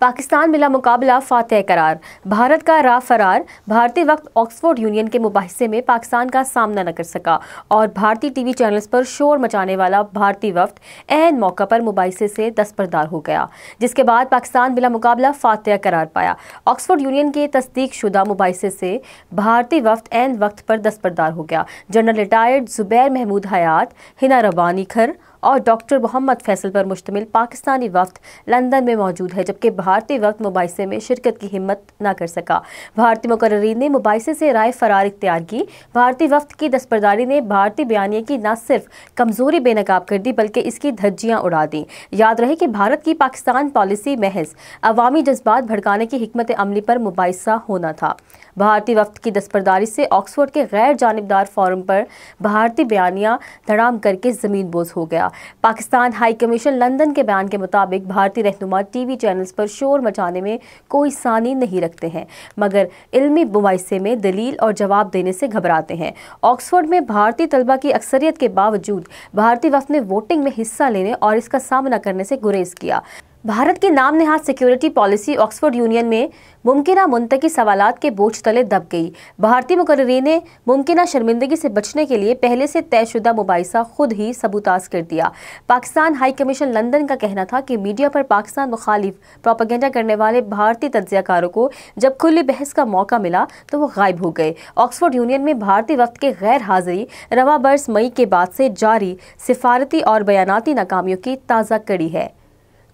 पाकिस्तान मिला मुकाबला फातेह करार। भारत का राह फरार। भारतीय वक्त ऑक्सफोर्ड यूनियन के मुबाहिसे में पाकिस्तान का सामना न कर सका और भारतीय टीवी चैनल्स पर शोर मचाने वाला भारतीय वक्त ऐन मौका पर मुबाहिसे से दस्तबरदार हो गया, जिसके बाद पाकिस्तान मिला मुकाबला फातेह करार पाया। ऑक्सफोर्ड यूनियन के तस्दीक शुदा मुबाहिसे से भारतीय वक्त ऐन वक्त पर दस्तबरदार हो गया। जनरल रिटायर्ड जुबैर महमूद हयात, हिना रब्बानी खर और डॉक्टर मोहम्मद फैसल पर मुश्तमिल पाकिस्तानी वक्त लंदन में मौजूद है, जबकि भारतीय वक्त मुबाहिसे में शिरकत की हिम्मत न कर सका। भारतीय मुकर्रीरीन ने मुबाहिसे से राय फरार इख्तियार की। भारतीय वक्त की दस्तबरदारी ने भारतीय बयानिया की न सिर्फ कमजोरी बेनकाब कर दी बल्कि इसकी धज्जियां उड़ा दी। याद रहे कि भारत की पाकिस्तान पॉलिसी महज अवामी जज्बात भड़काने की हिकमत अमली पर मुबाहिसा होना था। भारतीय वक्त की दस्तबरदारी से ऑक्सफोर्ड के गैर जानिबदार फोरम पर भारतीय बयानिया धड़ाम करके जमीन बोझ हो गया। पाकिस्तान हाई कमीशन लंदन के बयान के मुताबिक भारतीय रहनुमा टीवी चैनल्स पर शोर मचाने में कोई सानी नहीं रखते हैं, मगर इल्मी मुबाहिसे में दलील और जवाब देने से घबराते हैं। ऑक्सफोर्ड में भारतीय तलबा की अक्सरियत के बावजूद भारतीय वक्त ने वोटिंग में हिस्सा लेने और इसका सामना करने से गुरेज किया। भारत की नाम Nehad security policy Oxford union में मुमकिना मुंतकी सवालात के बोझ तले दब गई। भारतीय मुकर्रीरीन ने मुमकिना शर्मिंदगी से बचने के लिए पहले से तयशुदा मुबाहिसा खुद ही सबूताज कर दिया। पाकिस्तान हाई कमीशन लंदन का कहना था कि मीडिया पर पाकिस्तान मुखालिफ प्रोपेगेंडा करने वाले भारतीय तज्जियाकारों को जब खुली बहस का मौका मिला तो वो गायब हो गए। ऑक्सफोर्ड यूनियन में भारतीय वक्त के गैर हाजिरी रवां बरस मई के बाद से जारी सिफारती और बयानाती नाकामियों की ताज़ा कड़ी है।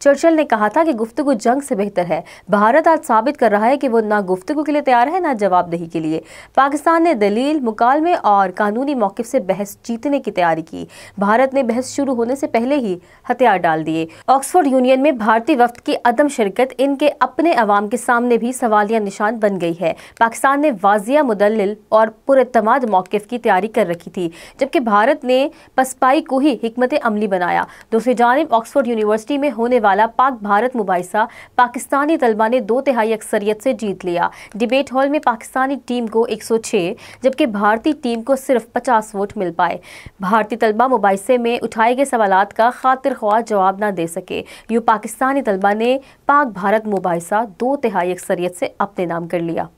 चर्चिल ने कहा था कि गुफ्तगू जंग से बेहतर है। भारत आज साबित कर रहा है कि वो ना गुफ्तगू के लिए तैयार है ना जवाबदेही के लिए। पाकिस्तान ने दलील, मुकालमे और कानूनी मौक़िफ़ से बहस जीतने की तैयारी की। भारत ने बहस शुरू होने से पहले ही हथियार डाल दिए। ऑक्सफोर्ड यूनियन में भारतीय वक्त की अदम शिरकत इनके अपने अवाम के सामने भी सवालिया निशान बन गई है। पाकिस्तान ने वाजिया, मुदल्लिल और पुरएतमाद मौक़िफ़ की तैयारी कर रखी थी, जबकि भारत ने पसपाई को ही हिकमत अमली बनाया। दूसरी जानिब ऑक्सफोर्ड यूनिवर्सिटी में होने वाला पाक भारत मुबाहिसा पाकिस्तानी तलबा ने 2/3 अक्सरियत से जीत लिया। डिबेट हॉल में पाकिस्तानी टीम को 106 जबकि भारतीय टीम को सिर्फ 50 वोट मिल पाए। भारतीय तलबा मुबाहिसे में उठाए गए सवालात का खातिर ख्वाह जवाब न दे सके। यूं पाकिस्तानी तलबा ने पाक भारत मुबाहिसा 2/3 अक्सरियत से अपने नाम कर लिया।